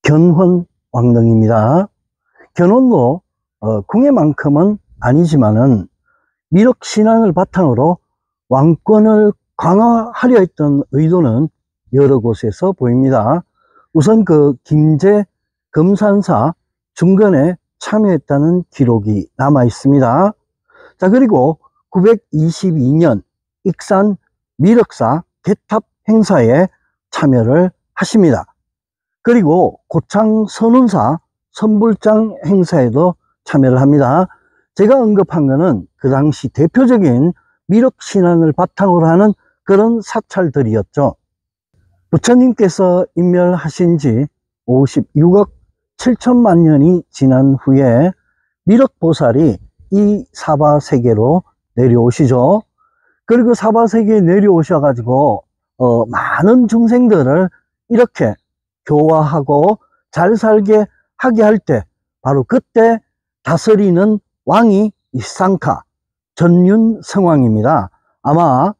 견훤 왕릉입니다. 견훤도 궁예만큼은 아니지만은 미륵신앙을 바탕으로 왕권을 강화하려 했던 의도는 여러 곳에서 보입니다. 우선 김제 금산사 중건에 참여했다는 기록이 남아 있습니다. 자, 그리고 922년 익산 미륵사 개탑 행사에 참여를 하십니다. 그리고 고창 선운사 선불장 행사에도 참여를 합니다. 제가 언급한 것은 그 당시 대표적인 미륵신앙을 바탕으로 하는 그런 사찰들이었죠. 부처님께서 인멸하신 지 56억 7천만 년이 지난 후에 미륵보살이 이 사바세계로 내려오시죠. 그리고 사바세계에 내려오셔가지고 많은 중생들을 이렇게 교화하고 잘 살게 하게 할 때, 바로 그때 다스리는 왕이 이상카 전륜성왕입니다. 아마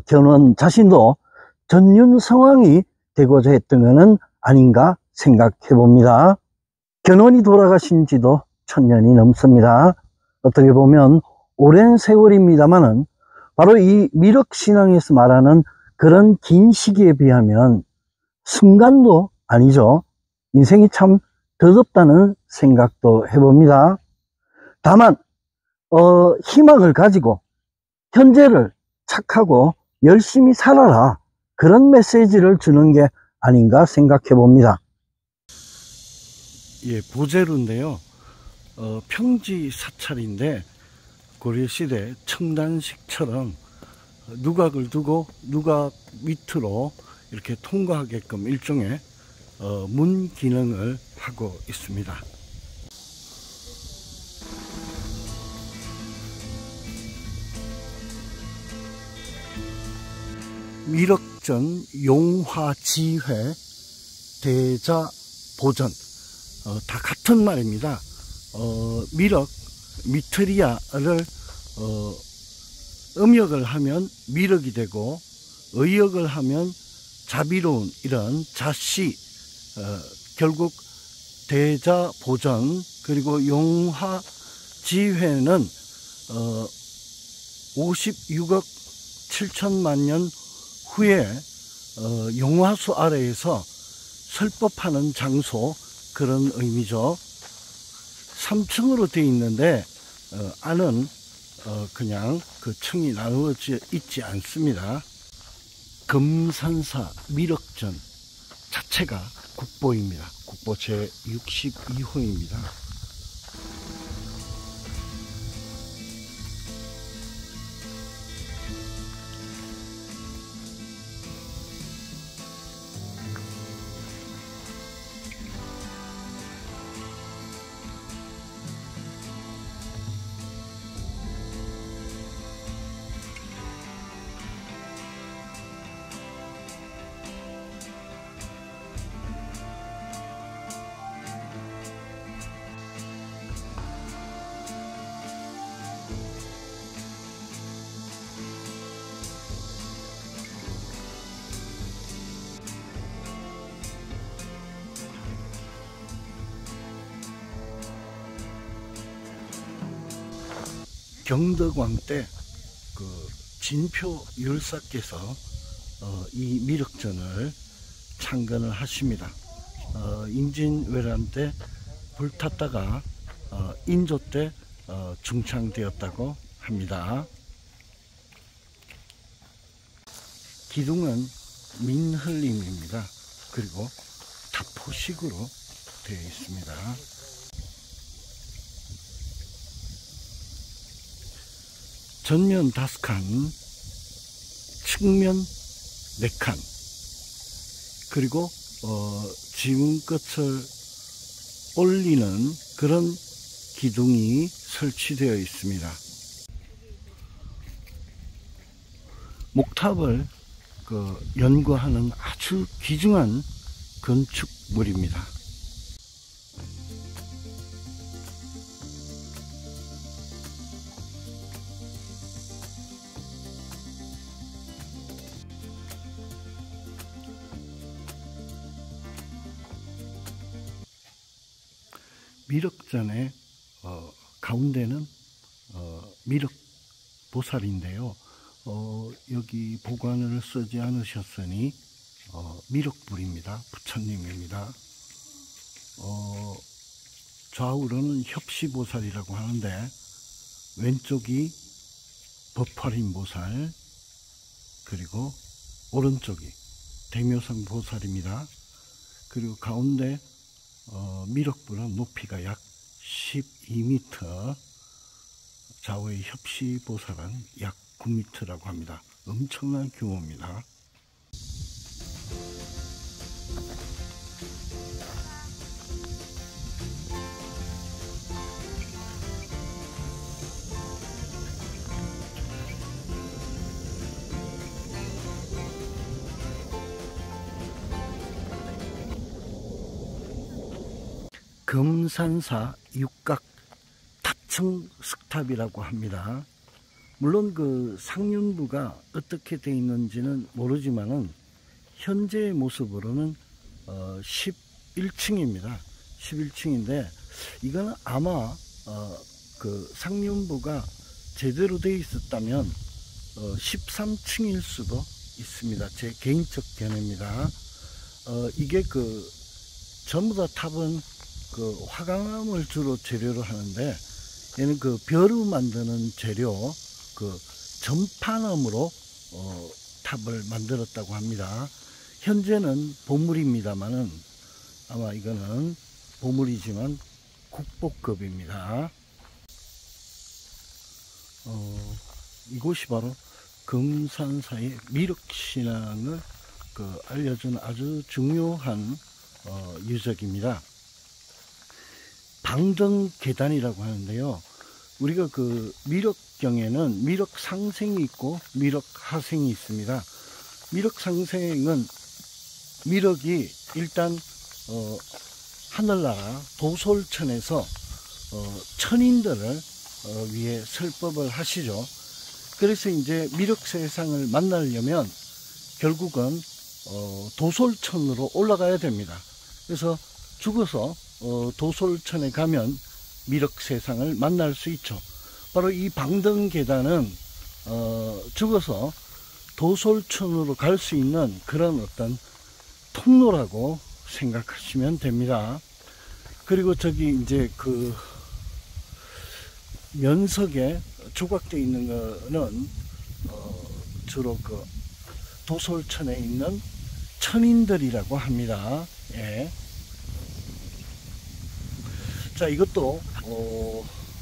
견훤 자신도 전륜성왕이 되고자 했던 것은 아닌가 생각해 봅니다. 견훤이 돌아가신 지도 1000년이 넘습니다. 어떻게 보면 오랜 세월입니다만은 바로 이 미륵신앙에서 말하는 그런 긴 시기에 비하면 순간도 아니죠. 인생이 참 더럽다는 생각도 해봅니다. 다만 희망을 가지고 현재를 착하고 열심히 살아라, 그런 메시지를 주는 게 아닌가 생각해 봅니다. 예, 보제루인데요. 평지 사찰인데 고려시대 청단식처럼 누각을 두고 누각 밑으로 이렇게 통과하게끔 일종의 문 기능을 하고 있습니다. 미륵전 용화지회 대자보전, 다 같은 말입니다. 미륵, 미트리아를 음역을 하면 미륵이 되고 의역을 하면 자비로운, 이런 자씨, 결국 대자보전, 그리고 용화지회는 56억 7천만 년 후에 용화수 아래에서 설법하는 장소, 그런 의미죠. 3층으로 되어 있는데 안은 그냥 그 층이 나누어져 있지 않습니다. 금산사 미륵전 자체가 국보입니다. 국보 제62호입니다. 경덕왕 때 진표 율사께서 이 미륵전을 창건을 하십니다. 임진왜란 때 불탔다가 인조 때 중창되었다고 합니다. 기둥은 민흘림입니다. 그리고 다포식으로 되어 있습니다. 전면 5칸, 측면 4칸, 그리고 지문끝을 올리는 그런 기둥이 설치되어 있습니다. 목탑을 연구하는 아주 귀중한 건축물입니다. 미륵전의 가운데는 미륵 보살인데요. 여기 보관을 쓰지 않으셨으니 미륵불입니다. 부처님입니다. 좌우로는 협시보살이라고 하는데 왼쪽이 법화림 보살, 그리고 오른쪽이 대묘성 보살입니다. 그리고 가운데 미륵불은 높이가 약 12m, 좌우의 협시보살은 약 9m라고 합니다. 엄청난 규모입니다. 금산사 육각 탑층 석탑이라고 합니다. 물론 그 상륜부가 어떻게 되어 있는지는 모르지만은 현재의 모습으로는 11층입니다. 11층인데 이거는 아마 그 상륜부가 제대로 되어 있었다면 13층일 수도 있습니다. 제 개인적 견해입니다. 이게 그 전부 다 탑은 그 화강암을 주로 재료로 하는데 얘는 그 벼루 만드는 재료 그 전판암으로 탑을 만들었다고 합니다. 현재는 보물입니다만은 아마 이거는 보물이지만 국보급입니다. 이곳이 바로 금산사의 미륵신앙을 알려준 아주 중요한 유적입니다. 방등계단이라고 하는데요. 우리가 그 미륵경에는 미륵상생이 있고 미륵하생이 있습니다. 미륵상생은 미륵이 일단 하늘나라 도솔천에서 천인들을 위해 설법을 하시죠. 그래서 이제 미륵세상을 만나려면 결국은 도솔천으로 올라가야 됩니다. 그래서 죽어서 도솔천에 가면 미륵세상을 만날 수 있죠. 바로 이 방등계단은 죽어서 도솔천으로 갈 수 있는 그런 어떤 통로라고 생각하시면 됩니다. 그리고 저기 이제 그 면석에 조각되어 있는 거는 주로 그 도솔천에 있는 천인들이라고 합니다. 예. 자, 이것도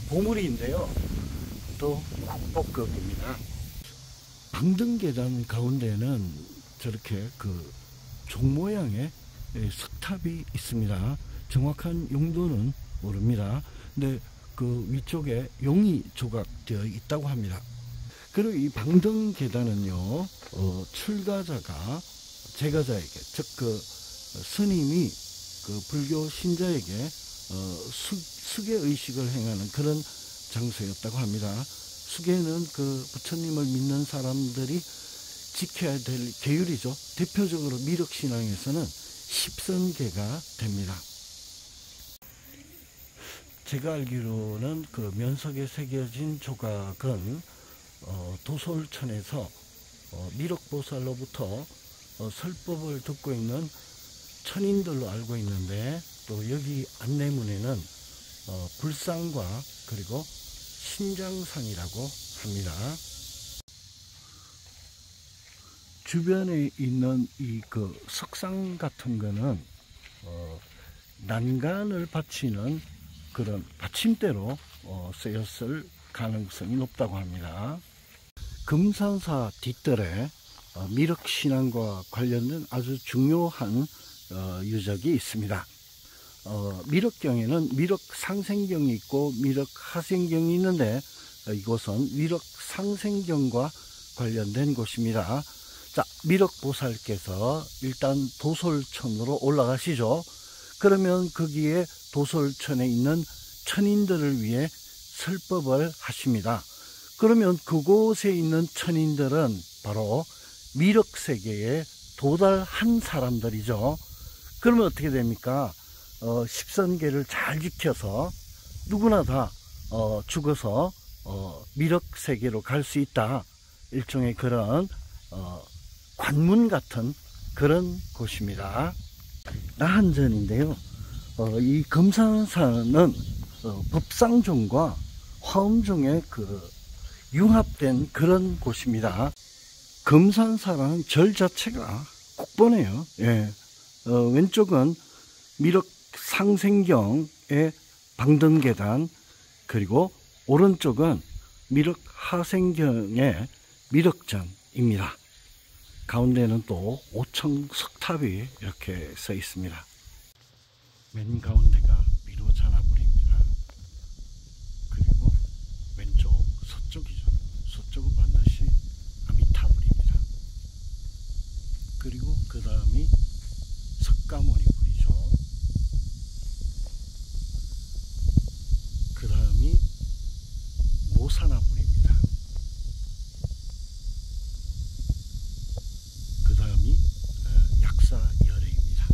보물인데요. 또 국보급입니다. 방등계단 가운데는 저렇게 그 종 모양의 석탑이 있습니다. 정확한 용도는 모릅니다. 근데 그 위쪽에 용이 조각되어 있다고 합니다. 그리고 이 방등계단은요, 출가자가 제가자에게, 즉 그 스님이 그 불교 신자에게 수계의식을 행하는 그런 장소였다고 합니다. 수계는 그 부처님을 믿는 사람들이 지켜야 될 계율이죠. 대표적으로 미륵신앙에서는 십선계가 됩니다. 제가 알기로는 그 면석에 새겨진 조각은 도솔천에서 미륵보살로부터 설법을 듣고 있는 천인들로 알고 있는데, 또 여기 안내문에는 불상과 그리고 신장상이라고 합니다. 주변에 있는 이 그 석상 같은 거는 난간을 받치는 그런 받침대로 쓰였을 가능성이 높다고 합니다. 금산사 뒷뜰에 미륵신앙과 관련된 아주 중요한 유적이 있습니다. 미륵경에는 미륵상생경이 있고 미륵하생경이 있는데 이곳은 미륵상생경과 관련된 곳입니다. 자, 미륵보살께서 일단 도솔천으로 올라가시죠. 그러면 거기에 도솔천에 있는 천인들을 위해 설법을 하십니다. 그러면 그곳에 있는 천인들은 바로 미륵세계에 도달한 사람들이죠. 그러면 어떻게 됩니까? 십선계를 잘 지켜서 누구나 다 죽어서 미륵 세계로 갈 수 있다. 일종의 그런 관문 같은 그런 곳입니다. 나한전인데요. 이 금산사는 법상종과 화엄종의 그 융합된 그런 곳입니다. 금산사라는 절 자체가 국보네요. 예. 왼쪽은 미륵 상생경의 방등계단, 그리고 오른쪽은 미륵 하생경의 미륵전입니다. 가운데는 또 오청 석탑이 이렇게 써 있습니다. 맨 가운데가 미로자나불입니다. 그리고 왼쪽 서쪽이죠. 서쪽은 반드시 아미타불입니다. 그리고 그 다음이 석가모니불이죠. 그 다음이 모사나불입니다. 그 다음이 약사열애입니다.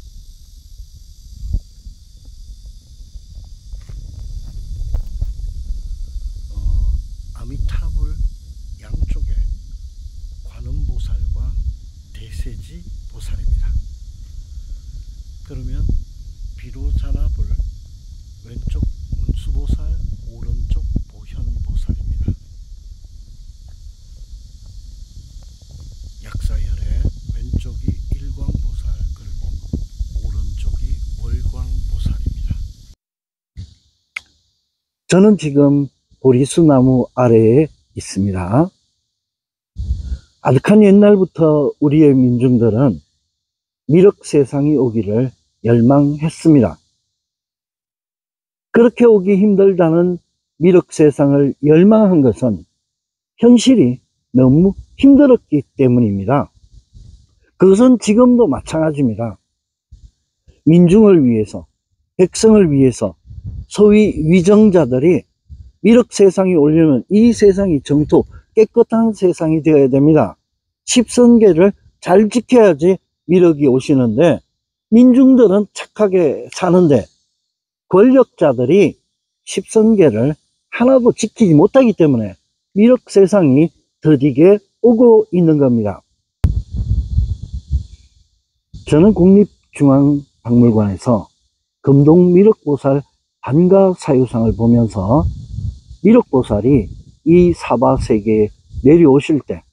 아미타불 양쪽에 관음보살과 대세지 보살입니다. 그러면 비로자나불 왼쪽 문수보살, 오른쪽 보현보살입니다. 약사열의 왼쪽이 일광보살, 그리고 오른쪽이 월광보살입니다. 저는 지금 보리수나무 아래에 있습니다. 아득한 옛날부터 우리의 민중들은 미륵 세상이 오기를 열망했습니다. 그렇게 오기 힘들다는 미륵 세상을 열망한 것은 현실이 너무 힘들었기 때문입니다. 그것은 지금도 마찬가지입니다. 민중을 위해서, 백성을 위해서 소위 위정자들이 미륵 세상이 오려면 이 세상이 정토, 깨끗한 세상이 되어야 됩니다. 십선계를 잘 지켜야지 미륵이 오시는데, 민중들은 착하게 사는데 권력자들이 십선계를 하나도 지키지 못하기 때문에 미륵 세상이 더디게 오고 있는 겁니다. 저는 국립중앙박물관에서 금동 미륵보살 반가사유상을 보면서 미륵보살이 이 사바세계에 내려오실 때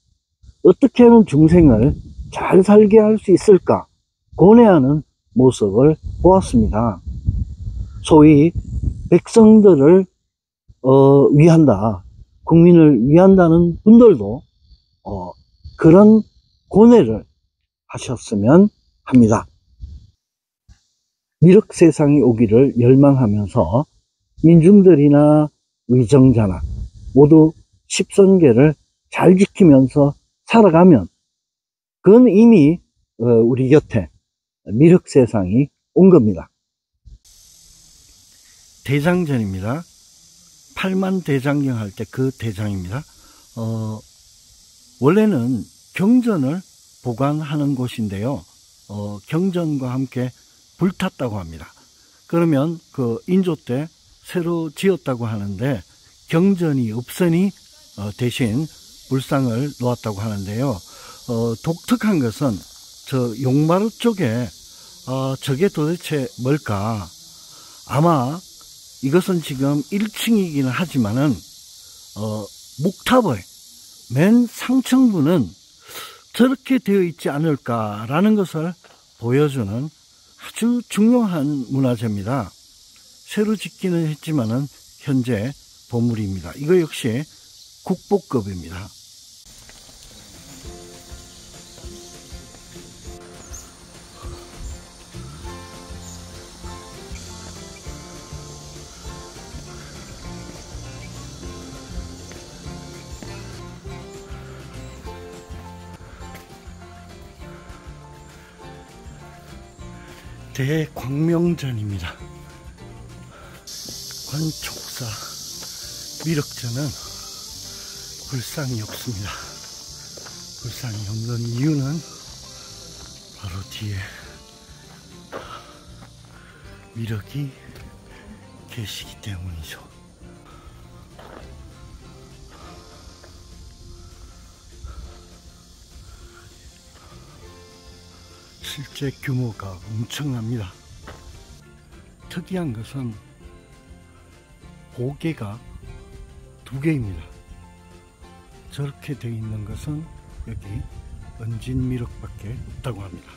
어떻게 하면 중생을 잘 살게 할 수 있을까 고뇌하는 모습을 보았습니다. 소위 백성들을 위한다, 국민을 위한다는 분들도 그런 고뇌를 하셨으면 합니다. 미륵 세상이 오기를 열망하면서 민중들이나 위정자나 모두 십선계를 잘 지키면서 살아가면 그건 이미 우리 곁에 미륵 세상이 온 겁니다. 대장전입니다. 8만 대장경 할 때 그 대장입니다. 원래는 경전을 보관하는 곳인데요. 경전과 함께 불탔다고 합니다. 그러면 그 인조 때 새로 지었다고 하는데 경전이 없으니 대신 불상을 놓았다고 하는데요. 독특한 것은 저 용마루 쪽에 저게 도대체 뭘까? 아마 이것은 지금 1층이기는 하지만은 목탑의 맨 상층부는 저렇게 되어 있지 않을까라는 것을 보여주는 아주 중요한 문화재입니다. 새로 짓기는 했지만은 현재 보물입니다. 이거 역시 국보급입니다. 대광명전입니다. 관촉사 미륵전은 불상이 없습니다. 불상이 없는 이유는 바로 뒤에 미륵이 계시기 때문이죠. 실제 규모가 엄청납니다. 특이한 것은 보개가 2개입니다. 저렇게 되어 있는 것은 여기 은진미륵밖에 없다고 합니다.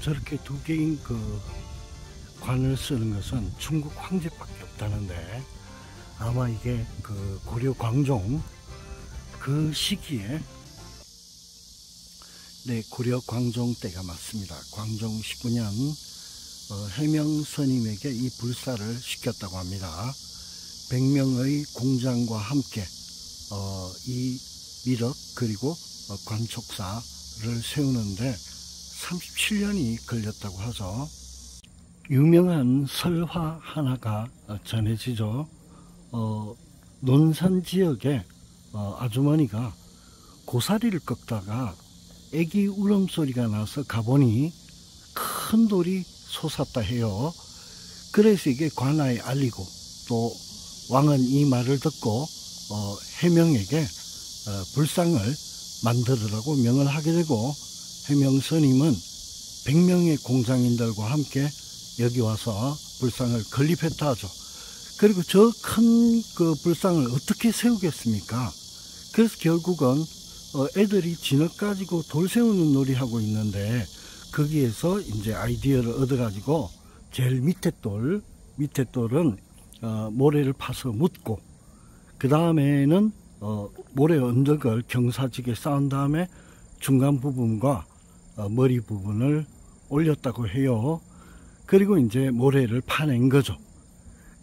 저렇게 2개인 그 관을 쓰는 것은 중국 황제밖에 없다는데, 아마 이게 그 고려 광종 그 시기에, 네, 고려 광종 때가 맞습니다. 광종 19년 해명 스님에게 이 불사를 시켰다고 합니다. 100명의 공장과 함께 이 미륵 그리고 관촉사를 세우는데 37년이 걸렸다고 하죠. 유명한 설화 하나가 전해지죠. 논산 지역에 아주머니가 고사리를 꺾다가 애기 울음소리가 나서 가보니 큰 돌이 솟았다 해요. 그래서 이게 관아에 알리고, 또 왕은 이 말을 듣고 해명에게 불상을 만들으라고 명을 하게 되고, 해명 스님은 100명의 공장인들과 함께 여기 와서 불상을 건립했다 하죠. 그리고 저 큰 그 불상을 어떻게 세우겠습니까? 그래서 결국은 애들이 진흙 가지고 돌 세우는 놀이 하고 있는데, 거기에서 이제 아이디어를 얻어가지고 제일 밑에 돌은 모래를 파서 묻고, 그 다음에는 모래 언덕을 경사지게 쌓은 다음에 중간 부분과 머리 부분을 올렸다고 해요. 그리고 이제 모래를 파낸 거죠.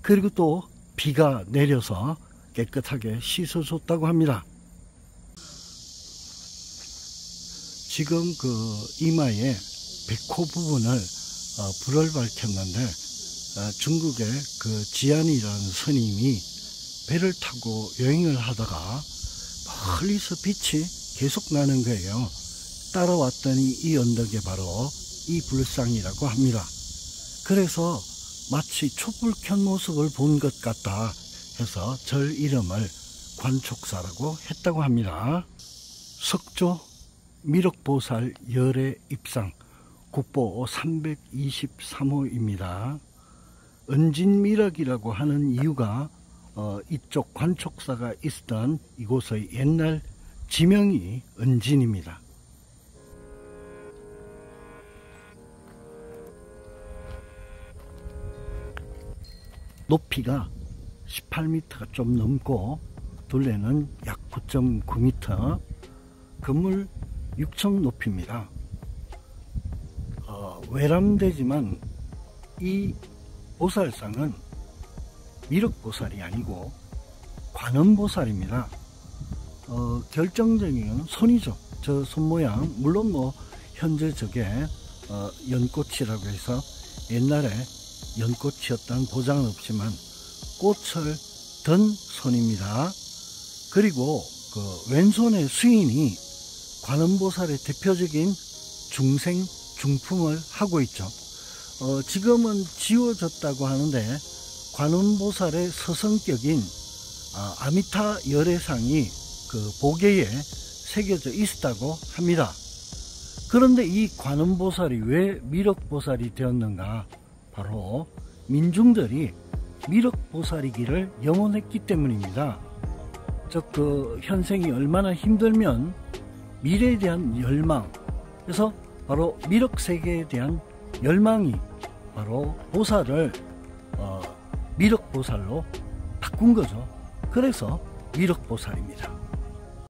그리고 또 비가 내려서 깨끗하게 씻어줬다고 합니다. 지금 그 이마에 백호 부분을 불을 밝혔는데, 중국의 그 지안이라는 스님이 배를 타고 여행을 하다가 멀리서 빛이 계속 나는 거예요. 따라왔더니 이 언덕에 바로 이 불상이라고 합니다. 그래서 마치 촛불 켠 모습을 본 것 같다 해서 절 이름을 관촉사라고 했다고 합니다. 석조 미륵보살 열애 입상 국보 323호입니다. 은진미륵이라고 하는 이유가 이쪽 관촉사가 있었던 이곳의 옛날 지명이 은진입니다. 높이가 18m가 좀 넘고 둘레는 약 9.9m, 건물 6층 높이입니다. 외람되지만 이 보살상은 미륵보살이 아니고 관음보살입니다. 결정적인 손이죠. 저 손 모양, 물론 뭐 현재 저게 연꽃이라고 해서 옛날에 연꽃이었다는 보장은 없지만 꽃을 든 손입니다. 그리고 그 왼손의 수인이 관음보살의 대표적인 중생 중품을 하고 있죠. 지금은 지워졌다고 하는데 관음보살의 서성격인 아미타 열애상이 그 보계에 새겨져 있었다고 합니다. 그런데 이 관음보살이 왜 미륵보살이 되었는가? 바로 민중들이 미륵보살이기를 염원했기 때문입니다. 즉 그 현생이 얼마나 힘들면 미래에 대한 열망, 그래서 바로 미륵세계에 대한 열망이 바로 보살을 미륵보살로 바꾼 거죠. 그래서 미륵보살입니다.